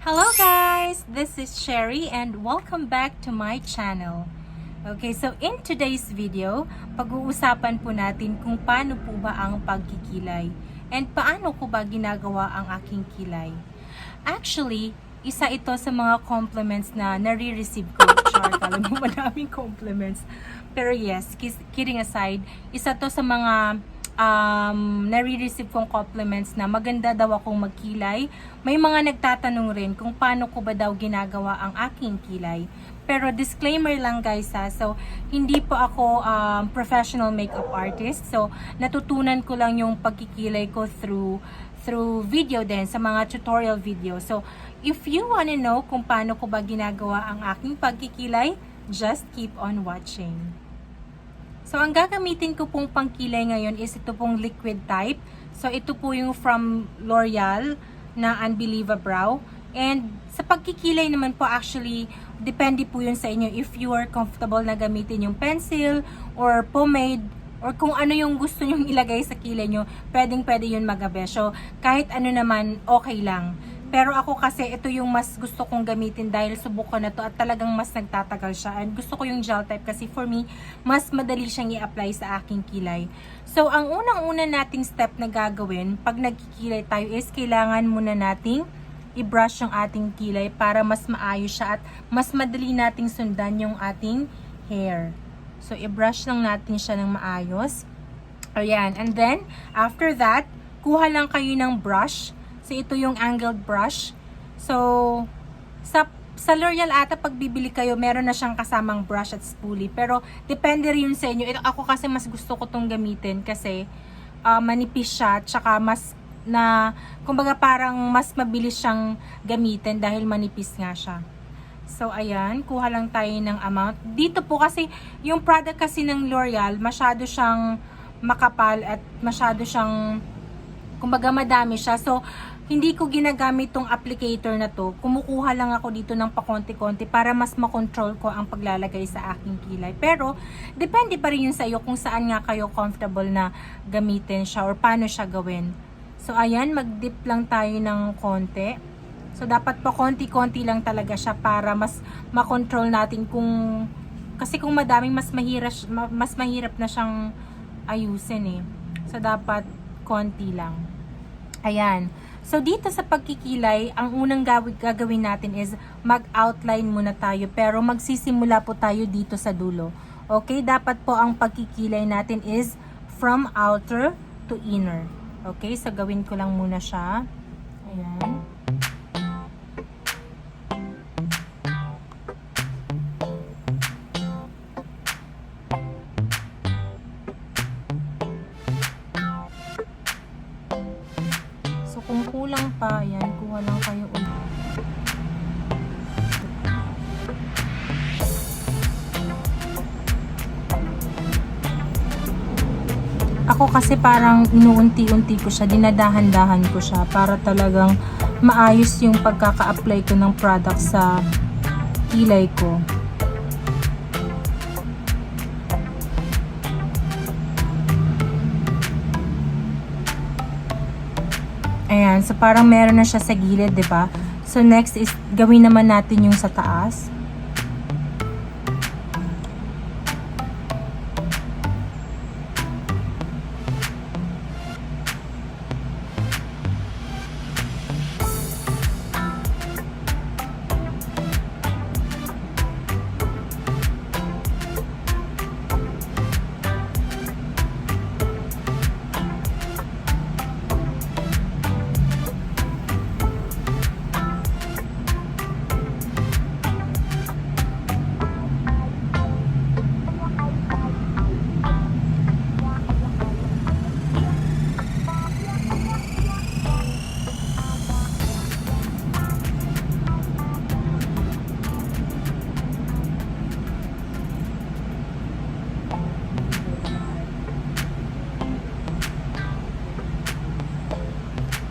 Hello guys! This is Sherry and welcome back to my channel. Okay, so in today's video, pag-uusapan po natin kung paano po ba ang pagkikilay and paano ko ba ginagawa ang aking kilay. Actually, isa ito sa mga compliments na nare-receive ko. Char, kala mo madaming compliments. Pero yes, kidding aside, isa to sa mga nare-receive kong compliments na maganda daw akong magkilay. May mga nagtatanong rin kung paano ko ba daw ginagawa ang aking kilay. Pero disclaimer lang guys ha, so hindi po ako professional makeup artist. So natutunan ko lang yung pagkikilay ko through video din, sa mga tutorial video. So if you wanna know kung paano ko ba ginagawa ang aking pagkikilay, just keep on watching. So, ang gagamitin ko pong pangkilay ngayon is ito pong liquid type. So, ito po yung from Loreal na Unbelievabrow. And sa pagkikilay naman po actually, depende po yun sa inyo if you are comfortable na gamitin yung pencil or pomade or kung ano yung gusto nyong ilagay sa kilay nyo, pwede yun magabe. So, kahit ano naman, okay lang. Pero ako kasi, ito yung mas gusto kong gamitin dahil subok ko na to at talagang mas nagtatagal siya. And gusto ko yung gel type kasi for me, mas madali siyang i-apply sa aking kilay. So, ang unang-una nating step na gagawin pag nagkikilay tayo is kailangan muna nating i-brush yung ating kilay para mas maayos siya at mas madali nating sundan yung ating hair. So, i-brush lang natin siya ng maayos. Ayan. And then, after that, kuha lang kayo ng brush. So, ito yung angled brush. So, sa L'Oreal ata pag bibili kayo, meron na siyang kasamang brush at spoolie. Pero, depende rin yun sa inyo. Ako kasi mas gusto ko tong gamitin kasi manipis siya. Tsaka mas kumbaga parang mas mabilis siyang gamitin dahil manipis nga siya. So, ayan. Kuha lang tayo ng amount. Dito po kasi, yung product kasi ng L'Oreal, masyado siyang makapal at masyado siyang, kumbaga madami siya. So, hindi ko ginagamit tong applicator na to. Kumukuha lang ako dito ng pakonti-konti para mas makontrol ko ang paglalagay sa aking kilay. Pero, depende pa rin yun sa iyo kung saan nga kayo comfortable na gamitin siya or paano siya gawin. So, ayan, mag-dip lang tayo ng konti. So, dapat pa konti-konti lang talaga siya para mas makontrol natin kasi kung madaming mas mahirap na siyang ayusin eh. So, dapat konti lang. Ayan. So, dito sa pagkikilay, ang unang gagawin natin is mag-outline muna tayo. Pero magsisimula po tayo dito sa dulo. Okay? Dapat po ang pagkikilay natin is from outer to inner. Okay? So, gawin ko lang muna siya. Ayan. Kung kulang pa, ayan, kuha lang kayo ulit. Ako kasi parang inuunti-unti ko siya, dinadahan-dahan ko siya para talagang maayos yung pagkaka-apply ko ng product sa kilay ko. Ayan, so parang meron na siya sa gilid, 'di ba? So next is gawin naman natin yung sa taas.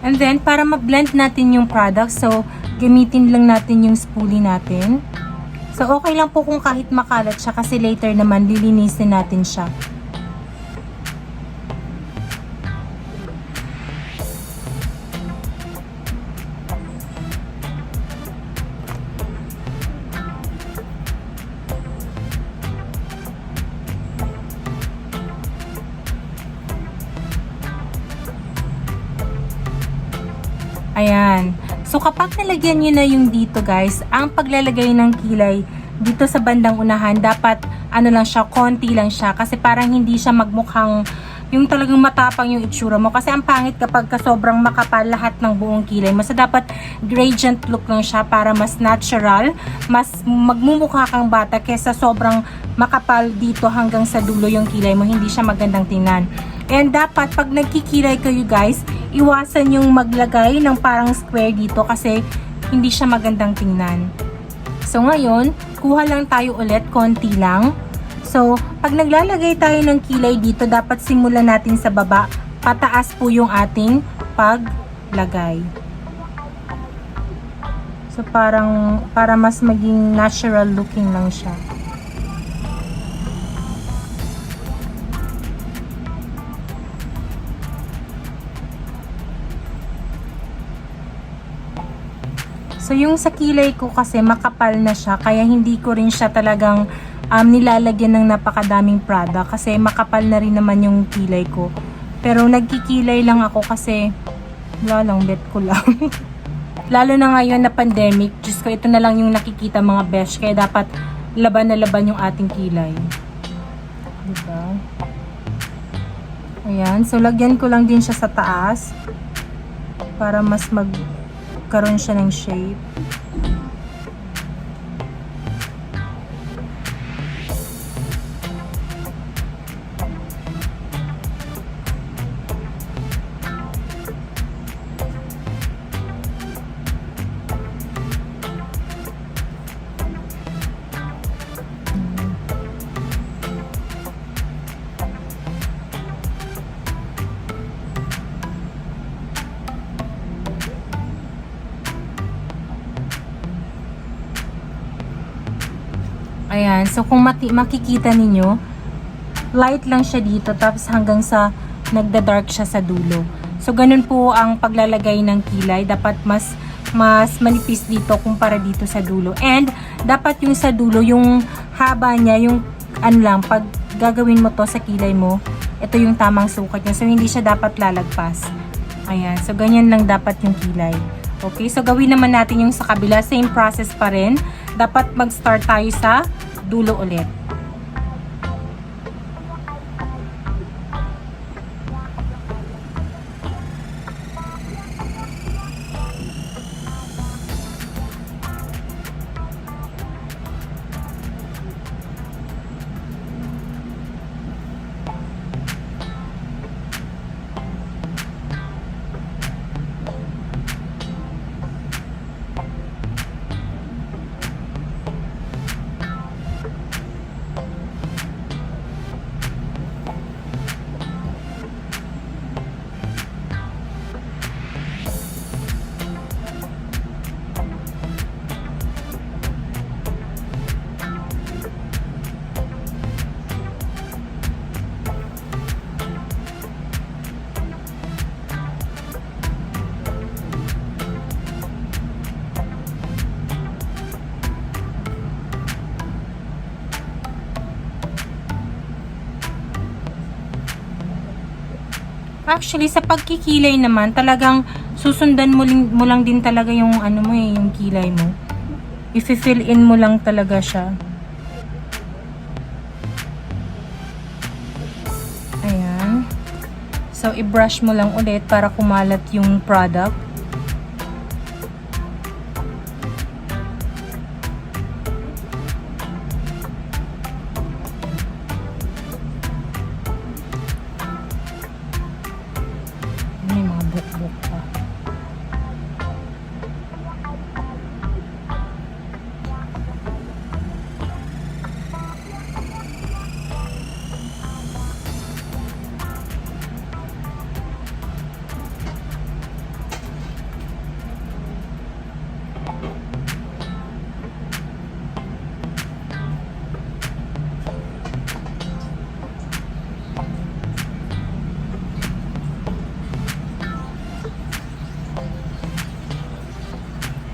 And then, para ma-blend natin yung product, so, gamitin lang natin yung spoolie natin. So, okay lang po kung kahit makalat siya kasi later naman, lilinisin natin siya. Ayan. So, kapag nalagyan nyo na yung dito, guys, ang paglalagay ng kilay dito sa bandang unahan, dapat, ano lang siya, konti lang siya. Kasi parang hindi siya magmukhang, yung talagang matapang yung itsura mo. Kasi ang pangit kapag sobrang makapal lahat ng buong kilay mo. So, dapat gradient look lang siya para mas natural, mas magmumukha kang bata kesa sobrang makapal dito hanggang sa dulo yung kilay mo. Hindi siya magandang tingnan. And dapat pag nagkikilay kayo guys, iwasan yung maglagay ng parang square dito kasi hindi siya magandang tingnan. So ngayon, kuha lang tayo ulit, konti lang. So pag naglalagay tayo ng kilay dito, dapat simulan natin sa baba. Pataas po yung ating paglagay. So para mas maging natural looking lang siya. So yung sa kilay ko kasi makapal na siya, kaya hindi ko rin siya talagang nilalagyan ng napakadaming product kasi makapal na rin naman yung kilay ko. Pero nagkikilay lang ako kasi wala lang, bet ko lang. Lalo na ngayon na pandemic, Diyos ko, ito na lang yung nakikita mga besh, kaya dapat laban na laban yung ating kilay. Diba? Ayan, so lagyan ko lang din siya sa taas para mas magkaroon siya ng shape. Ayan, so kung makikita ninyo, light lang siya dito tapos hanggang sa nagda-dark siya sa dulo. So ganun po ang paglalagay ng kilay, dapat mas manipis dito kumpara dito sa dulo. And dapat yung sa dulo, yung haba niya, yung ano lang, pag gagawin mo to sa kilay mo, ito yung tamang sukat niya. So hindi siya dapat lalagpas. Ayan, so ganyan lang dapat yung kilay. Okay, so gawin naman natin yung sa kabila, same process pa rin. Dapat mag-start tayo sa dulo ulit. Actually, sa pagkikilay naman, talagang susundan mo lang din talaga yung ano mo yung kilay mo. I-fill in mo lang talaga siya. Ayan. So, i-brush mo lang ulit para kumalat yung product.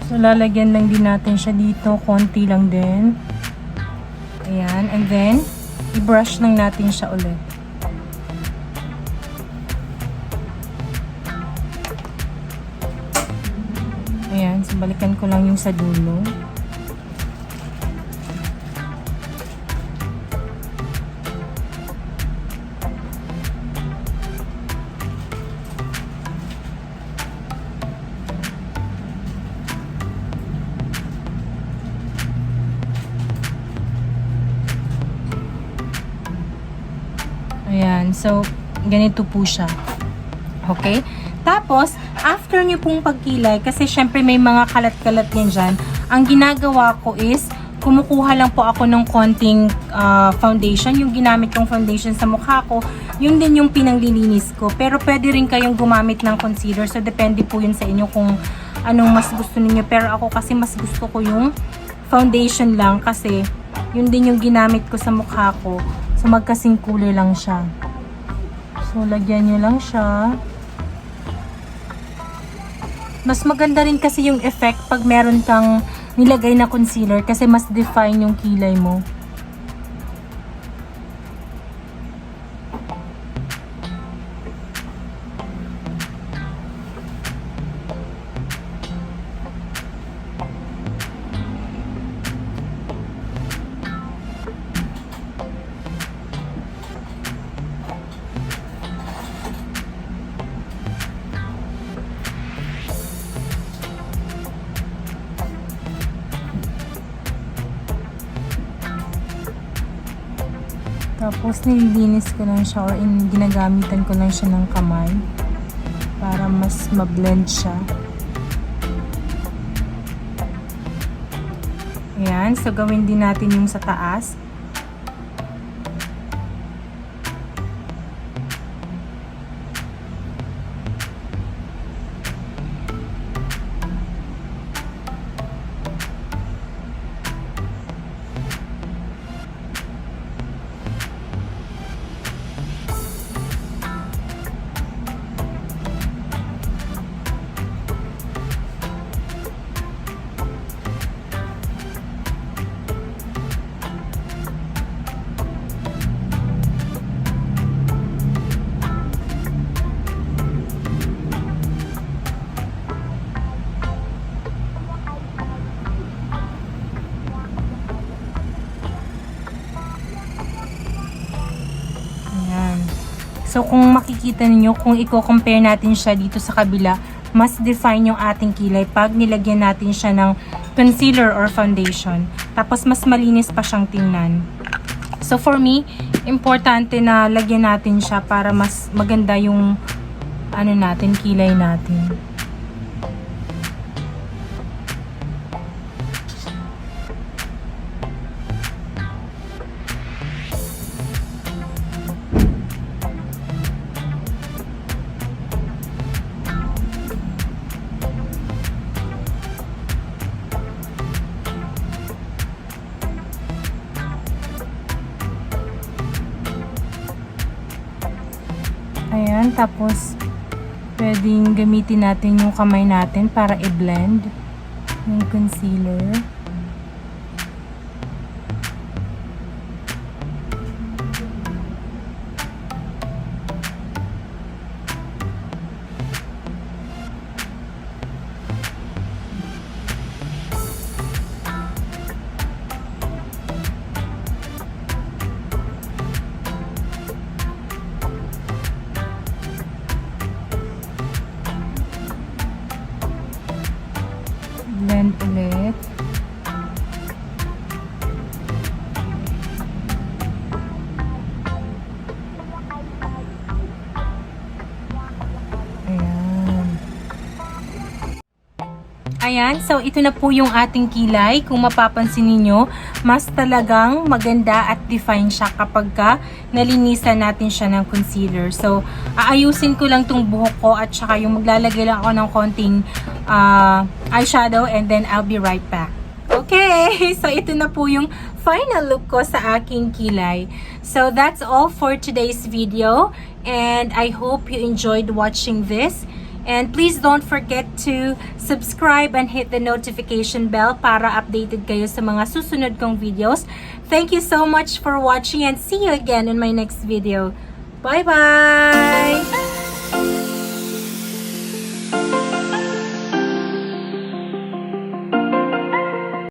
So, lalagyan lang din natin siya dito. Konti lang din. Ayan. And then, i-brush lang natin siya ulit. So, balikan ko lang yung sa dulo. Ayan. So, ganito po siya. Okay? Tapos, after nyo pong pagkilay, kasi syempre may mga kalat-kalat yan dyan, ang ginagawa ko is, kumukuha lang po ako ng konting foundation. Yung ginamit kong foundation sa mukha ko, yun din yung pinanglilinis ko. Pero pwede rin kayong gumamit ng concealer. So, depende po yun sa inyo kung anong mas gusto niyo. Pero ako kasi mas gusto ko yung foundation lang kasi yun din yung ginamit ko sa mukha ko. So, magkasing kulay lang siya. So, lagyan nyo lang siya. Mas maganda rin kasi yung effect pag meron kang nilagay na concealer kasi mas define yung kilay mo. Tapos, nililinis ko lang siya or ginagamitan ko lang siya ng kamay para mas ma-blend siya. Ayan. So, gawin din natin yung sa taas. So, kung makikita ninyo, kung i-compare natin siya dito sa kabila, mas define yung ating kilay pag nilagyan natin siya ng concealer or foundation. Tapos, mas malinis pa siyang tingnan. So, for me, importante na lagyan natin siya para mas maganda yung kilay natin. Ayan, tapos pwedeng gamitin natin yung kamay natin para i-blend yung concealer. Blend ulit. Ayan, so ito na po yung ating kilay. Kung mapapansin niyo, mas talagang maganda at define siya kapag nalinisan natin siya ng concealer. So, aayusin ko lang tong buhok ko at saka yung maglalagay lang ako ng konting eyeshadow and then I'll be right back. Okay, so ito na po yung final look ko sa aking kilay. So, that's all for today's video and I hope you enjoyed watching this. And please don't forget to subscribe and hit the notification bell para updated kayo sa mga susunod kong videos. Thank you so much for watching and see you again in my next video. Bye-bye!